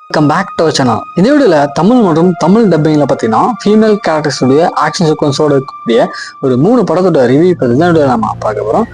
Welcome back to channel. இந்த வீடியோவில் தமிழ் மற்றும் தமிழ் டப்பிங்கில் பார்த்தீங்கன்னா ஃபீமேல் கேரக்டர்ஸுடைய ஆக்ஷன் சீக்வன்ஸோட இருக்கக்கூடிய ஒரு 3 படத்தோட ரிவ்யூ பற்றி தான் வீடியோ நம்ம பார்க்க போகிறோம்.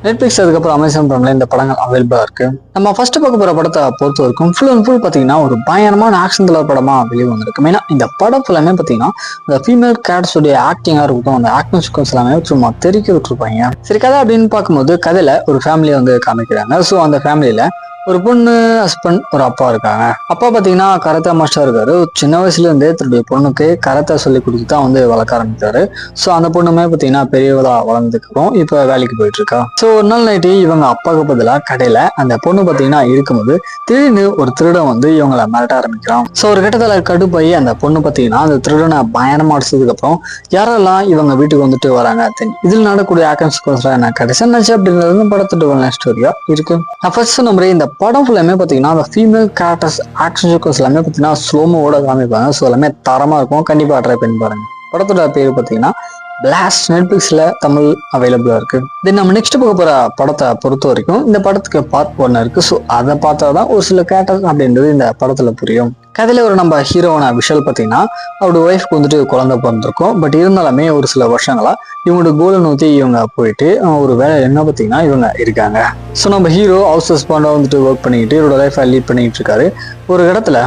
நெட்ஃப்ளிக்ஸ் அதுக்கப்புறம் அமேசான் பிரைம்ல இந்த படங்கள் அவைலபிளாக இருக்கு. நம்ம ஃபர்ஸ்ட் பார்க்க போகிற படத்தை பொறுத்த வரைக்கும் ஃபுல் அண்ட் ஃபுல் பார்த்தீங்கன்னா ஒரு பயங்கரமான ஆக்ஷன் த்ரில்லர் படமாக வெளியே வந்திருக்கு. மெயினாக இந்த படம் ஃபுல்லாமே பார்த்தீங்கன்னா இந்த ஃபீமேல் கேரக்டர்ஸுடைய ஆக்டிங்காக இருக்கட்டும், அந்த ஆக்ஷன் சீக்வன்ஸ் எல்லாமே சும்மா தெறிக்க விட்டுருப்பாங்க. சரி, கதை அப்படின்னு பார்க்கும்போது கதையில ஒரு ஃபேமிலியை வந்து காமிக்கிறாங்க. ஸோ அந்த ஃபேமிலியில ஒரு பொண்ணு, ஹஸ்பண்ட், ஒரு அப்பா இருக்காங்க. அப்பா பாத்தீங்கன்னா கராத்தே மாஸ்டர் இருக்காரு. சின்ன வயசுல இருந்தே தன்னுடைய பொண்ணுக்கு கராத்தே சொல்லி கொடுத்து தான் வந்து வளர்க்க ஆரம்பிச்சாரு. ஸோ அந்த பொண்ணுமே பாத்தீங்கன்னா பெரியவளா வளர்ந்ததுக்கு அப்புறம் இப்ப வேலைக்கு போயிட்டு இருக்கா. ஸோ ஒரு நாள் நைட்டு இவங்க அப்பாவுக்கு பதிலாக கடையில அந்த பொண்ணு பாத்தீங்கன்னா இருக்கும்போது திடீர்னு ஒரு திருடன் வந்து இவங்களை மிரட்ட ஆரம்பிக்கிறான். ஸோ ஒரு கட்டத்துல கடுப்பாயி அந்த பொண்ணு பாத்தீங்கன்னா அந்த திருடனை பயணமா அடிச்சதுக்கு அப்புறம் யாரெல்லாம் இவங்க வீட்டுக்கு வந்துட்டு வராங்க, இதில் நடக்கூடிய ஆக்ஷன் சீக்வன்ஸ் என்ன கடைசி என்னாச்சு அப்படிங்கிறது படத்தோட ஸ்டோரியா இருக்கு. நான் ஃபர்ஸ்ட் நம்பரே இந்த படம் ஃபுல்லாமே பார்த்தீங்கன்னா அந்த ஃபீமேல் கேரக்டர்ஸ் ஆக்ஷன் சீக்வன்ஸ் எல்லாமே பார்த்தீங்கன்னா ஸ்லோமோட காமிப்பாங்க. ஸோ எல்லாமே தரமாக இருக்கும். கண்டிப்பாக ட்ரை பண்ணி பாருங்க. படத்தோட பேர் பார்த்தீங்கன்னா பிளாஸ்ட். நெட்ஃப்ளிக்ஸ்ல தமிழ் அவைலபிளா இருக்கு. தென் நம்ம நெக்ஸ்ட் பார்க்க போற படத்தை பொறுத்த வரைக்கும் இந்த படத்துக்கு பார்ட் 1 இருக்கு. ஸோ அதை பார்த்தாதான் ஒரு சில கேரக்டர்ஸ் அப்படின்றது இந்த படத்துல புரியும். கதையில ஒரு நம்ம ஹீரோவான விஷால் பார்த்தீங்கன்னா அவரோட ஒய்ஃப்க்கு வந்துட்டு குழந்தை பிறந்திருக்கும். பட் இருந்தாலுமே ஒரு சில வருஷங்களா இவங்களோட கோலை நோக்கி இவங்க போயிட்டு ஒரு வேலை என்ன பார்த்தீங்கன்னா இவங்க இருக்காங்க. ஸோ நம்ம ஹீரோ ஹவுஸ் ஹஸ்பண்டா வந்துட்டு ஒர்க் பண்ணிக்கிட்டு இவரோட லைஃபை லீட் பண்ணிட்டு இருக்காரு. ஒரு இடத்துல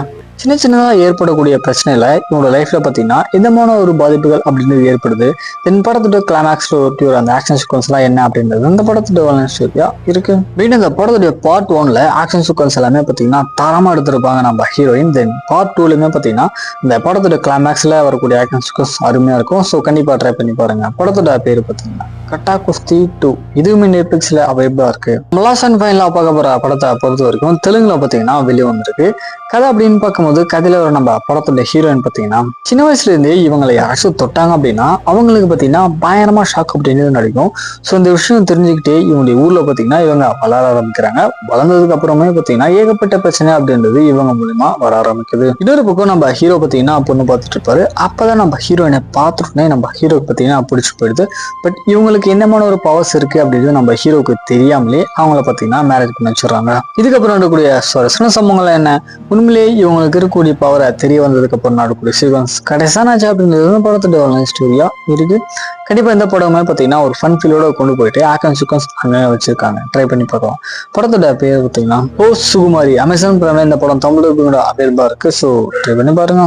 சின்ன சின்னதாக ஏற்படக்கூடிய பிரச்சனையில இவங்களோட லைஃப்ல பார்த்தீங்கன்னா எந்தமான ஒரு பாதிப்புகள் அப்படின்றது ஏற்படுது. தென் படத்தோட கிளைமேக்ஸ் ஒரு அந்த ஆக்ஷன் சீக்வன்ஸ் எல்லாம் என்ன அப்படின்றது அந்த படத்தோட ஸ்டோரியா இருக்கு. மீண்டும் இந்த படத்துடைய பார்ட் 1ல ஆக்ஷன் சீக்வன்ஸ் எல்லாமே பார்த்தீங்கன்னா தரமா எடுத்திருப்பாங்க நம்ம ஹீரோயின். தென் பார்ட் 2லயுமே பார்த்தீங்கன்னா இந்த படத்தோட கிளைமேக்ஸ்ல வரக்கூடிய ஆக்ஷன் சீக்வன்ஸ் அருமையா இருக்கும். ஸோ கண்டிப்பா ட்ரை பண்ணி பாருங்க. படத்தோட பேர் பார்த்தீங்கன்னா கட்டா குஸ்தி 2. இதுவுமே நெட்ஃப்ளிக்ஸ்ல அவைலபிளா இருக்கு. லாஸ்ட் அண்ட் ஃபைனலா பார்க்க போற படத்தை பொறுத்த வரைக்கும் தெலுங்குல பார்த்தீங்கன்னா வெளியே வந்திருக்கு. கதை அப்படின்னு பார்க்கும்போது கதையில ஒரு நம்ம படத்தோட ஹீரோயின் பார்த்தீங்கன்னா சின்ன வயசுல இருந்தே இவங்களை யாராச்சும் தொட்டாங்க அப்படின்னா அவங்களுக்கு பார்த்தீங்கன்னா பயங்கரமா ஷாக் அப்படின்னு நடிக்கும். ஸோ இந்த விஷயம் தெரிஞ்சுக்கிட்டே இவங்களுடைய ஊர்ல பார்த்தீங்கன்னா இவங்க வளர ஆரம்பிக்கிறாங்க. வளர்ந்ததுக்கு அப்புறமே பார்த்தீங்கன்னா ஏகப்பட்ட பிரச்சனை அப்படின்றது இவங்க மூலியமா வர ஆரம்பிக்குது. இன்னொரு பக்கம் நம்ம ஹீரோ பார்த்தீங்கன்னா பொண்ணு பார்த்துட்டு இருப்பாரு. அப்பதான் நம்ம ஹீரோயினை பார்த்துட்டோன்னே நம்ம ஹீரோக்கு பார்த்தீங்கன்னா பிடிச்சி போயிடுது. பட் இவங்களுக்கு என்னமான ஒரு பவர்ஸ் இருக்கு அப்படின்றது நம்ம ஹீரோக்கு தெரியாமலே அவங்கள பார்த்தீங்கன்னா மேரேஜ் பண்ணி வச்சிடறாங்க. இதுக்கப்புறம் நடக்கக்கூடிய சுவாரஸ்யமான சம்பவங்கள் என்ன, உண்மையிலேயே இவங்களுக்கு இருக்கக்கூடிய பவரை தெரிய வந்ததுக்கு அப்புறம் நடக்கூடிய சீக்வன்ஸ் கடைசானாச்சு அப்படின்றது படத்தோட ஸ்டோரியா இருக்கு. கண்டிப்பா இந்த படமே பார்த்தீங்கன்னா ஒரு ஃபன் ஃபீலோட கொண்டு போயிட்டு ஆக்ஷன் சீக்வன்ஸ் அங்கே வச்சிருக்காங்க. ட்ரை பண்ணி பார்க்கலாம். படத்தோட பேர் பார்த்தீங்கன்னா ஓ சுகுமாரி. அமேசான் பிரைம்ல இந்த படம் தமிழ் அவைலபிளா இருக்கு. ஸோ ட்ரை பண்ணி பாருங்க.